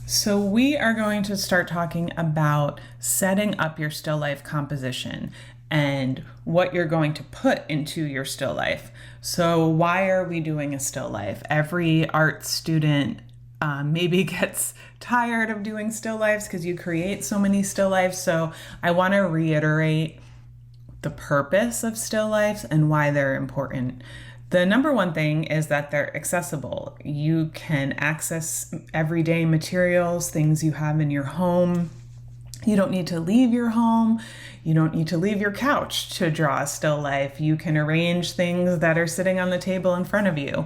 So we are going to start talking about setting up your still life composition and what you're going to put into your still life. So why are we doing a still life? Every art student maybe gets tired of doing still lifes because you create so many still lifes. So I want to reiterate the purpose of still lifes and why they're important. The number one thing is that they're accessible. You can access everyday materials, things you have in your home. You don't need to leave your home. You don't need to leave your couch to draw a still life. You can arrange things that are sitting on the table in front of you.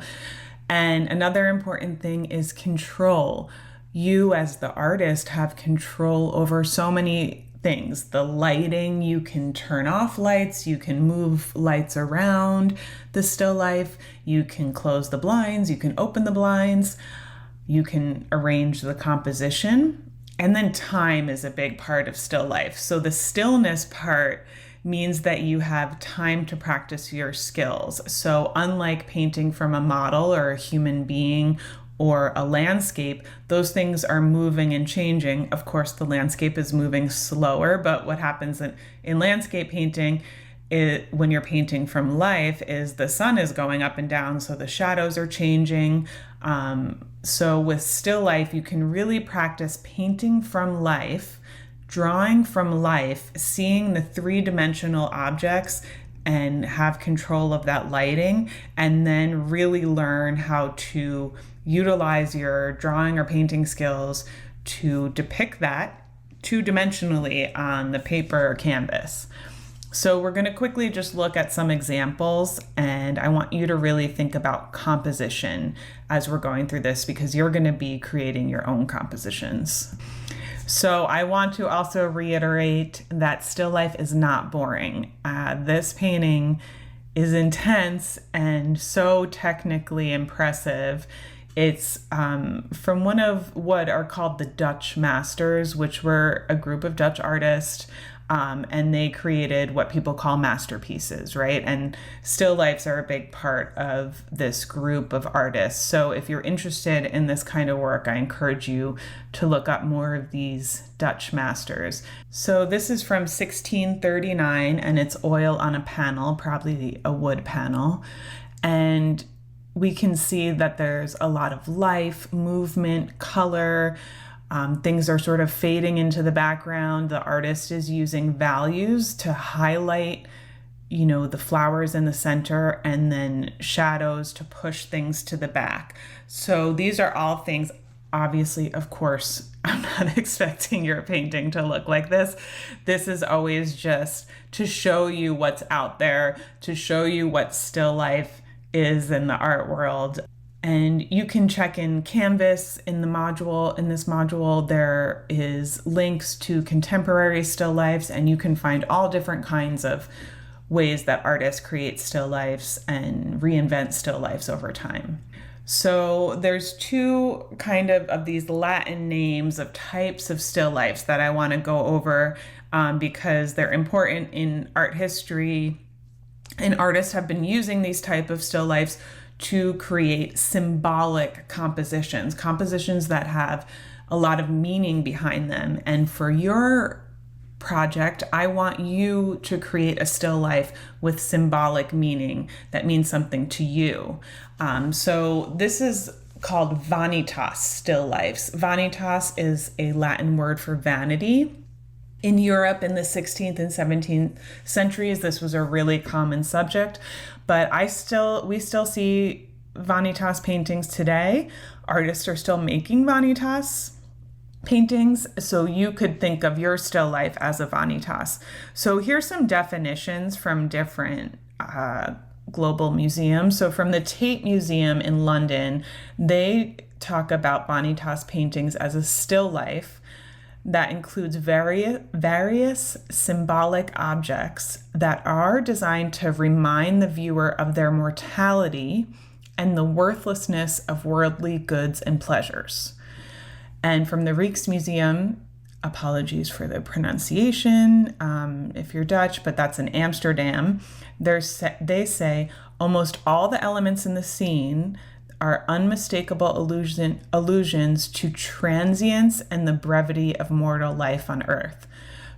And another important thing is control. You, as the artist, have control over so many things. The lighting, you can turn off lights, you can move lights around the still life, you can close the blinds, you can open the blinds, you can arrange the composition. And then time is a big part of still life. So the stillness part means that you have time to practice your skills. So unlike painting from a model or a human being or a landscape, those things are moving and changing. Of course, the landscape is moving slower, but what happens in landscape painting when you're painting from life is the sun is going up and down, so the shadows are changing. So with still life, you can really practice painting from life, drawing from life, seeing the three-dimensional objects and have control of that lighting, and then really learn how to utilize your drawing or painting skills to depict that two-dimensionally on the paper or canvas. So we're going to quickly just look at some examples, and I want you to really think about composition as we're going through this because you're going to be creating your own compositions. So I want to also reiterate that still life is not boring. This painting is intense and so technically impressive. It's from one of what are called the Dutch masters, which were a group of Dutch artists, and they created what people call masterpieces, right? And still lifes are a big part of this group of artists. So if you're interested in this kind of work, I encourage you to look up more of these Dutch masters. So this is from 1639, and it's oil on a panel, probably a wood panel. And we can see that there's a lot of life, movement, color. Things are sort of fading into the background. The artist is using values to highlight, the flowers in the center, and then shadows to push things to the back. So these are all things, obviously, of course, I'm not expecting your painting to look like this. This is always just to show you what's out there, to show you what still life is in the art world. And you can check in Canvas in this module, there is links to contemporary still lifes, and you can find all different kinds of ways that artists create still lifes and reinvent still lifes over time. So there's two kind of these Latin names of types of still lifes that I want to go over because they're important in art history, and artists have been using these type of still lifes to create symbolic compositions that have a lot of meaning behind them. And for your project, I want you to create a still life with symbolic meaning that means something to you. So this is called vanitas still lifes. Vanitas is a Latin word for vanity. In Europe in the 16th and 17th centuries, this was a really common subject, but we still see vanitas paintings today. Artists are still making vanitas paintings, so you could think of your still life as a vanitas. So here's some definitions from different global museums. So from the Tate Museum in London, they talk about vanitas paintings as a still life that includes various symbolic objects that are designed to remind the viewer of their mortality and the worthlessness of worldly goods and pleasures. And from the Rijksmuseum, apologies for the pronunciation if you're Dutch, but that's in Amsterdam, they say almost all the elements in the scene are unmistakable allusions to transience and the brevity of mortal life on earth.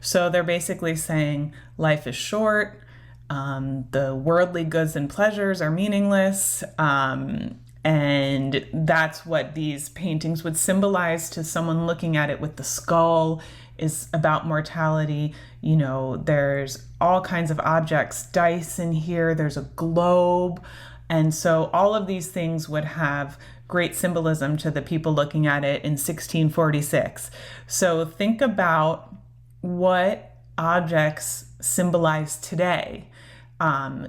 So they're basically saying life is short, the worldly goods and pleasures are meaningless, and that's what these paintings would symbolize to someone looking at it with the skull, is about mortality. You know, there's all kinds of objects, dice in here, there's a globe. And so all of these things would have great symbolism to the people looking at it in 1646. So think about what objects symbolize today.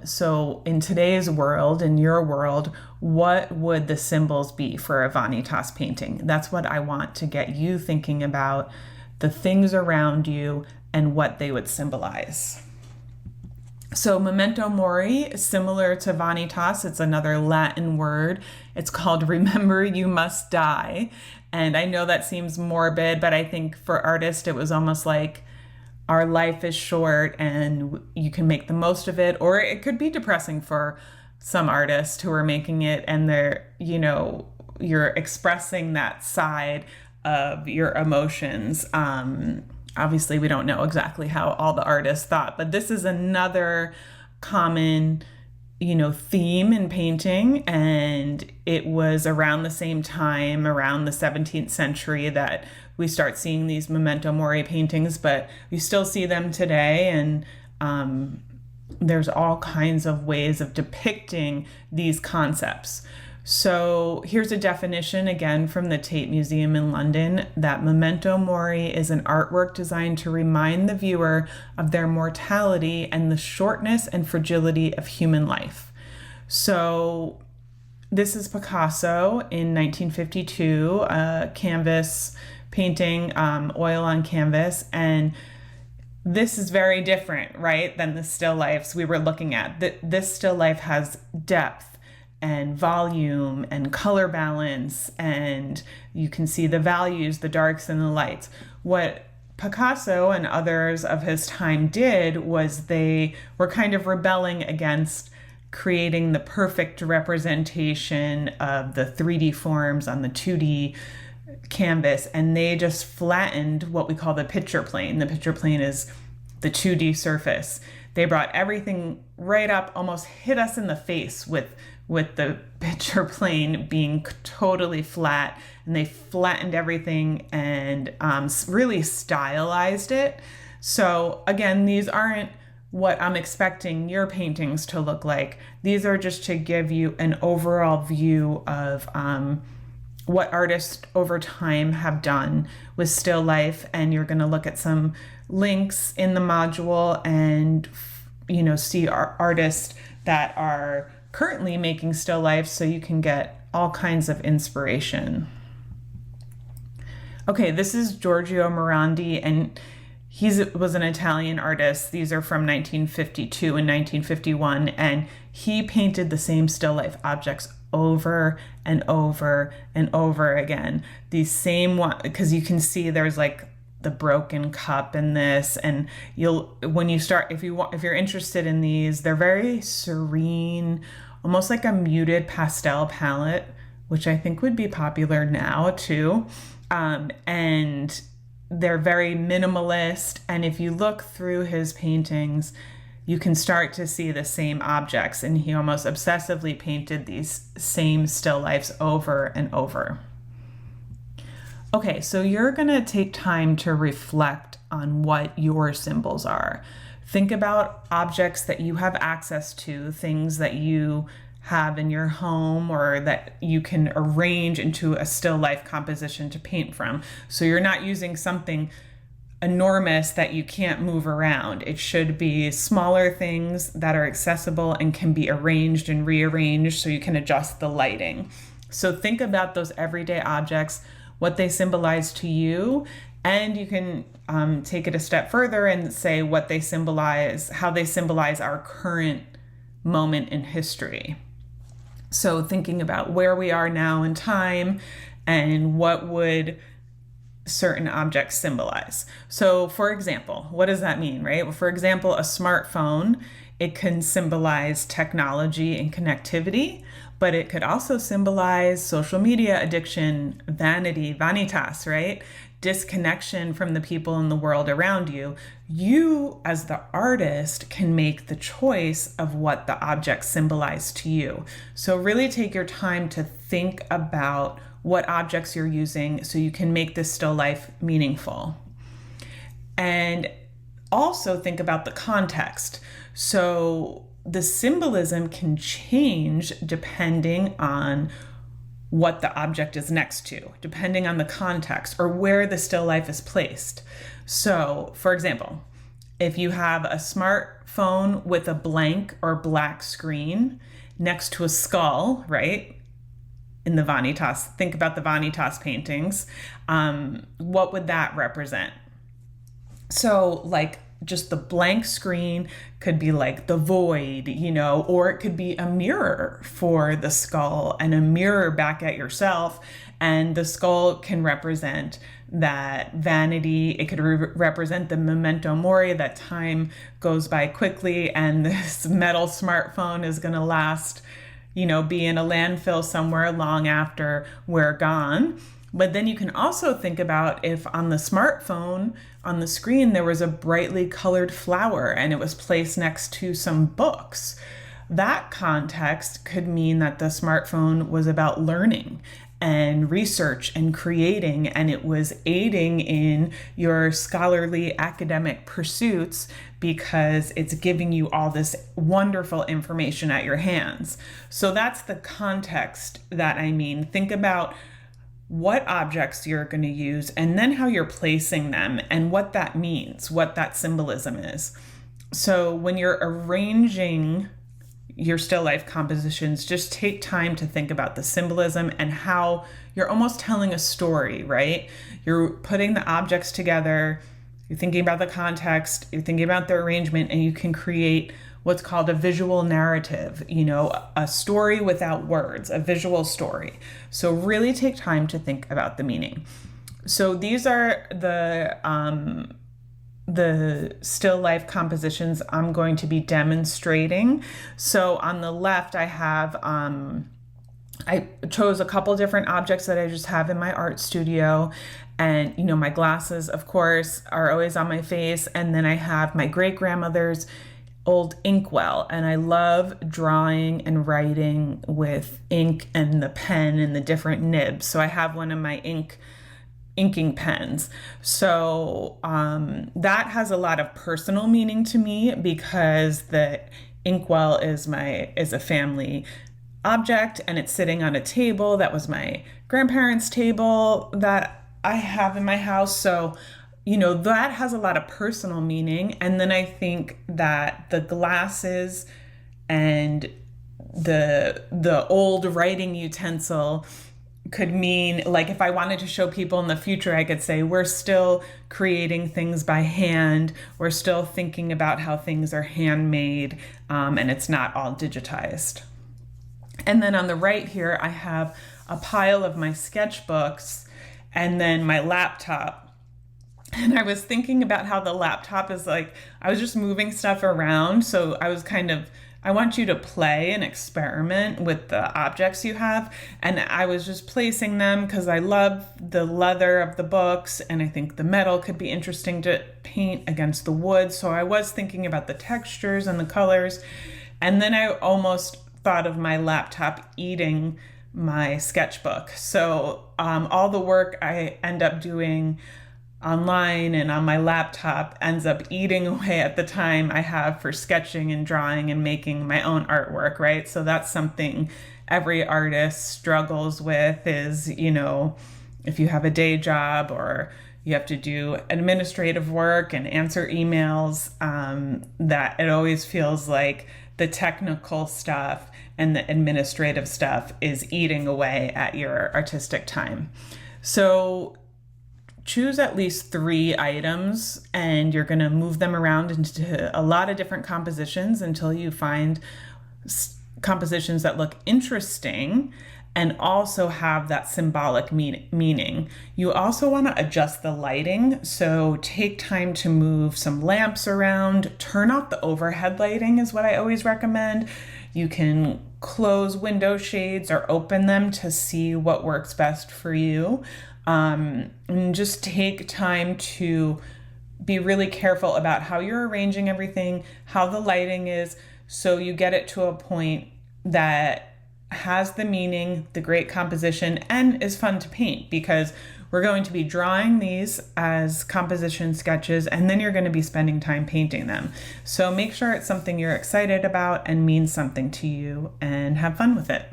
So in today's world, in your world, what would the symbols be for a vanitas painting? That's what I want to get you thinking about, the things around you and what they would symbolize. So memento mori, similar to vanitas, it's another Latin word. It's called remember you must die. And I know that seems morbid, but I think for artists, it was almost like our life is short and you can make the most of it. Or it could be depressing for some artists who are making it and they're, you know, you're expressing that side of your emotions. Obviously, we don't know exactly how all the artists thought, but this is another common, you know, theme in painting. And it was around the same time, around the 17th century, that we start seeing these memento mori paintings, but we still see them today. And there's all kinds of ways of depicting these concepts. So here's a definition again from the Tate Museum in London, that memento mori is an artwork designed to remind the viewer of their mortality and the shortness and fragility of human life. So this is Picasso in 1952, a canvas painting, oil on canvas. And this is very different, right, than the still lifes we were looking at. This still life has depth and volume and color balance, and you can see the values, the darks and the lights. What Picasso and others of his time did was they were kind of rebelling against creating the perfect representation of the 3D forms on the 2D canvas, and they just flattened what we call the picture plane. The picture plane is the 2D surface. They brought everything right up, almost hit us in the face with the picture plane being totally flat, and they flattened everything and really stylized it. So again, these aren't what I'm expecting your paintings to look like. These are just to give you an overall view of what artists over time have done with still life. And you're going to look at some links in the module and, you know, see our artists that are currently making still life, so you can get all kinds of inspiration. Okay, this is Giorgio Morandi, and he was an Italian artist. These are from 1952 and 1951, and he painted the same still life objects over and over and over again. These same one, because you can see there's like the broken cup in this, and when you start, if you're interested in these, they're very serene, almost like a muted pastel palette, which I think would be popular now too. And they're very minimalist. And if you look through his paintings, you can start to see the same objects, and he almost obsessively painted these same still lifes over and over. Okay, so you're gonna take time to reflect on what your symbols are. Think about objects that you have access to, things that you have in your home or that you can arrange into a still life composition to paint from. So you're not using something enormous that you can't move around. It should be smaller things that are accessible and can be arranged and rearranged so you can adjust the lighting. So think about those everyday objects, what they symbolize to you, and you can take it a step further and say what they symbolize, how they symbolize our current moment in history. So thinking about where we are now in time and what would certain objects symbolize. So for example, what does that mean, right? Well, for example, a smartphone, it can symbolize technology and connectivity, but it could also symbolize social media addiction, vanity, vanitas, right? Disconnection from the people in the world around you. You, as the artist, can make the choice of what the objects symbolize to you. So really take your time to think about what objects you're using so you can make this still life meaningful. And also think about the context. So the symbolism can change depending on what the object is next to, depending on the context or where the still life is placed. So, for example, if you have a smartphone with a blank or black screen next to a skull, right? In the vanitas, think about the vanitas paintings. What would that represent? So, like, just the blank screen could be like the void, or it could be a mirror for the skull and a mirror back at yourself. And the skull can represent that vanity. It could represent the memento mori, that time goes by quickly and this metal smartphone is going to last, be in a landfill somewhere long after we're gone. But then you can also think about if on the smartphone, on the screen, there was a brightly colored flower and it was placed next to some books. That context could mean that the smartphone was about learning and research and creating, and it was aiding in your scholarly academic pursuits because it's giving you all this wonderful information at your hands. So that's the context that I mean. Think about what objects you're going to use and then how you're placing them and what that means, what that symbolism is. So when you're arranging your still life compositions, just take time to think about the symbolism and how you're almost telling a story, right? You're putting the objects together, you're thinking about the context, you're thinking about the arrangement, and you can create what's called a visual narrative, a story without words, a visual story. So really take time to think about the meaning. So these are the still life compositions I'm going to be demonstrating. So on the left, I have, I chose a couple different objects that I just have in my art studio. And, my glasses, of course, are always on my face. And then I have my great-grandmother's old inkwell, and I love drawing and writing with ink and the pen and the different nibs. So I have one of my inking pens. So that has a lot of personal meaning to me because the inkwell is a family object and it's sitting on a table that was my grandparents' table that I have in my house. So that has a lot of personal meaning. And then I think that the glasses and the old writing utensil could mean, like, if I wanted to show people in the future, I could say, we're still creating things by hand. We're still thinking about how things are handmade, and it's not all digitized. And then on the right here, I have a pile of my sketchbooks and then my laptop. And I was thinking about how the laptop is like, I was just moving stuff around. So I want you to play and experiment with the objects you have. And I was just placing them because I love the leather of the books. And I think the metal could be interesting to paint against the wood. So I was thinking about the textures and the colors. And then I almost thought of my laptop eating my sketchbook. So all the work I end up doing online and on my laptop ends up eating away at the time I have for sketching and drawing and making my own artwork, right? So that's something every artist struggles with is, if you have a day job or you have to do administrative work and answer emails, that it always feels like the technical stuff and the administrative stuff is eating away at your artistic time. So choose at least 3 items and you're going to move them around into a lot of different compositions until you find compositions that look interesting and also have that symbolic meaning. You also want to adjust the lighting. So take time to move some lamps around. Turn off the overhead lighting is what I always recommend. You can close window shades or open them to see what works best for you. And just take time to be really careful about how you're arranging everything, how the lighting is, so you get it to a point that has the meaning, the great composition, and is fun to paint, because we're going to be drawing these as composition sketches, and then you're going to be spending time painting them. So make sure it's something you're excited about and means something to you, and have fun with it.